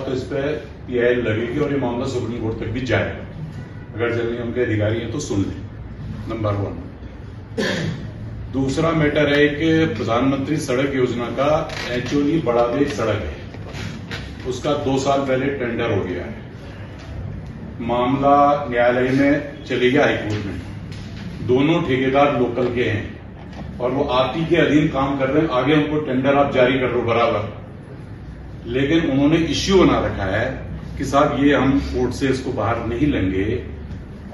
तो इस पर पीआई लगेगी और ये मामला सुप्रीम कोर्ट तक भी जाएगा। अगर जल निगम के अधिकारी हैं तो सुन लें, नंबर 1। दूसरा मैटर है कि प्रधानमंत्री सड़क योजना का एक्चुअली बड़ा देख सड़क है, उसका 2 साल पहले टेंडर हो गया है। मामला न्यायालय में चले गया, हाईकोर्ट में। दोनों ठेकेदार लोकल के हैं और वो आरटी के अधीन काम कर रहे हैं। आगे उनको टेंडर आप जारी कर लो बराबर, लेकिन उन्होंने इश्यू बना रखा है कि साहब ये हम कोर्ट से इसको बाहर नहीं लेंगे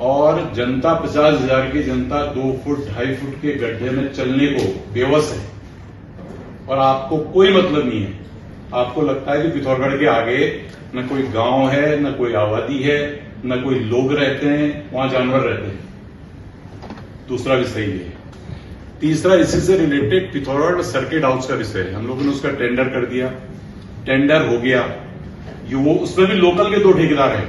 और जनता 50,000 की जनता 2 फुट 2.5 फुट के गड्ढे में चलने को बेवस है और आपको कोई मतलब नहीं है। आपको लगता है कि पिथौरागढ़ के आगे न कोई गांव है, न कोई आबादी है, न कोई लोग रहते हैं, वहां जानवर रहते हैं। दूसरा विषय ये है। तीसरा इसी से रिलेटेड पिथौरागढ़ सर्किट हाउस का विषय है। हम लोगों ने उसका टेंडर कर दिया, टेंडर हो गया। वो उसमें भी लोकल के 2 ठेकेदार हैं,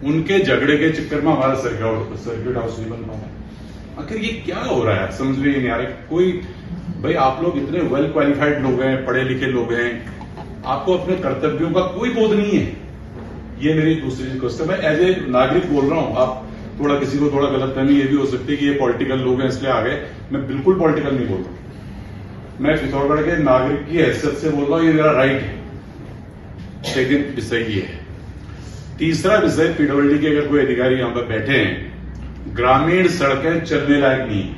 उनके झगड़े के चक्कर में हमारा सर्किट हाउस नहीं बन पाया। आखिर ये क्या हो रहा है समझ में नहीं आ रहा। कोई भाई, आप लोग इतने वेल क्वालिफाइड लोग हैं, पढ़े लिखे लोग हैं, आपको अपने कर्तव्यों का कोई बोध नहीं है। ये मेरी दूसरी रिक्वेस्ट है। मैं एज ए नागरिक बोल रहा हूं। आप थोड़ा किसी को थोड़ा गलतफहमी ये भी हो सकती है कि ये पॉलिटिकल लोग हैं इसलिए आ गए। मैं बिल्कुल पॉलिटिकल नहीं बोल रहा। मैं पिथौरागढ़ के नागरिक की हैसियत से बोल रहा हूं, ये मेरा राइट है। लेकिन विषय ये है। तीसरा विषय, पीडब्ल्यूडी के अगर कोई अधिकारी यहां पर बैठे हैं, ग्रामीण सड़कें चलने लायक नहीं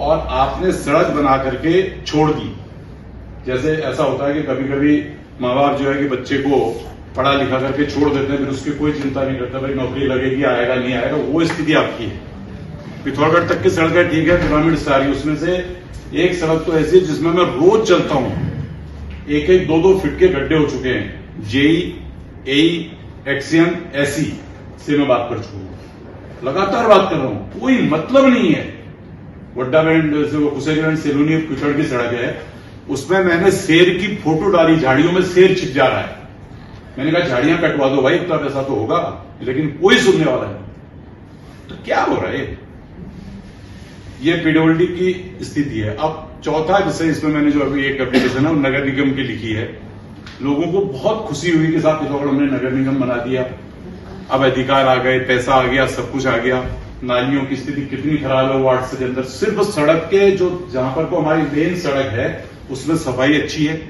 और आपने सड़क बना करके छोड़ दी। जैसे ऐसा होता है कि कभी कभी माँ बाप जो है कि बच्चे को पढ़ा लिखा करके छोड़ देते हैं, फिर उसकी कोई चिंता नहीं करता, भाई नौकरी लगेगी, आएगा नहीं आएगा। वो स्थिति आपकी है। पिथौरागढ़ तक की सड़कें ठीक है, ग्रामीण सारी, उसमें से एक सड़क तो ऐसी है जिसमें मैं रोज चलता हूं, 1-1, 2-2 फीट के गड्ढे हो चुके हैं। जेई, एई, एक्सियन, एसी से मैं बात कर चुका हूं, लगातार बात कर रहा हूं, कोई मतलब नहीं है। वड्डा बैंड खुसेगंज सेलूनी पिछड़ की सड़क है, उसमें मैंने शेर की फोटो डाली, झाड़ियों में शेर छिप जा रहा है। मैंने कहा झाड़ियां कटवा दो भाई, इतना पैसा तो होगा, लेकिन कोई सुनने वाला नहीं। तो क्या हो रहा है? ये पीडब्ल्यूडी की स्थिति है। अब चौथा विषय, इसमें मैंने जो अभी एक एप्लीकेशन है नगर निगम की लिखी है। लोगों को बहुत खुशी हुई कि साहब पिथौरागढ़ हमने नगर निगम बना दिया, अब अधिकार आ गए, पैसा आ गया, सब कुछ आ गया। नालियों की स्थिति कितनी खराब है वार्ड से अंदर। सिर्फ सड़क के जो जहां पर को हमारी मेन सड़क है उसमें सफाई अच्छी है,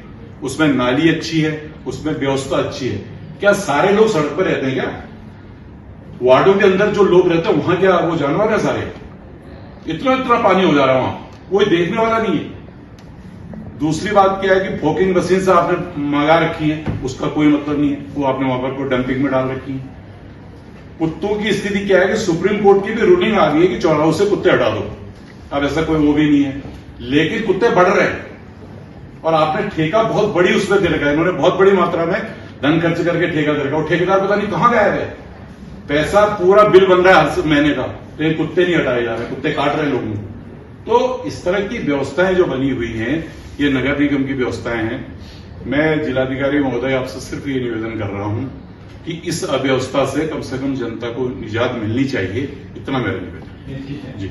उसमें नाली अच्छी है, उसमें व्यवस्था अच्छी है। क्या सारे लोग सड़क पर रहते हैं? क्या वार्डों के अंदर जो लोग रहते हैं वहां क्या वो जानवर है सारे? इतना इतना पानी हो जा रहा है वहां, कोई देखने वाला नहीं है। दूसरी बात क्या है कि फोकिंग मशीन से आपने मंगा रखी है, उसका कोई मतलब नहीं है, वो आपने वहां पर कोई डंपिंग में डाल रखी है। कुत्तों की स्थिति क्या है कि सुप्रीम कोर्ट की भी रूलिंग आ गई है कि चौराहों से कुत्ते हटा दो। अब ऐसा कोई वो भी नहीं है, लेकिन कुत्ते बढ़ रहे हैं और आपने ठेका बहुत बड़ी उसमें दे रखा है। इन्होंने बहुत बड़ी मात्रा में धन खर्च करके ठेका दे रखा है और ठेकेदार पता नहीं कहां गायब है। पैसा पूरा बिल बन रहा है हर महीने का, लेकिन कुत्ते नहीं हटाए जा रहे, कुत्ते काट रहे लोगों को। तो इस तरह की व्यवस्थाएं जो बनी हुई हैं, ये नगर निगम की व्यवस्थाएं हैं। मैं जिलाधिकारी महोदय आपसे सिर्फ ये निवेदन कर रहा हूं कि इस अव्यवस्था से कम जनता को निजात मिलनी चाहिए, इतना मेरा निवेदन है। जी।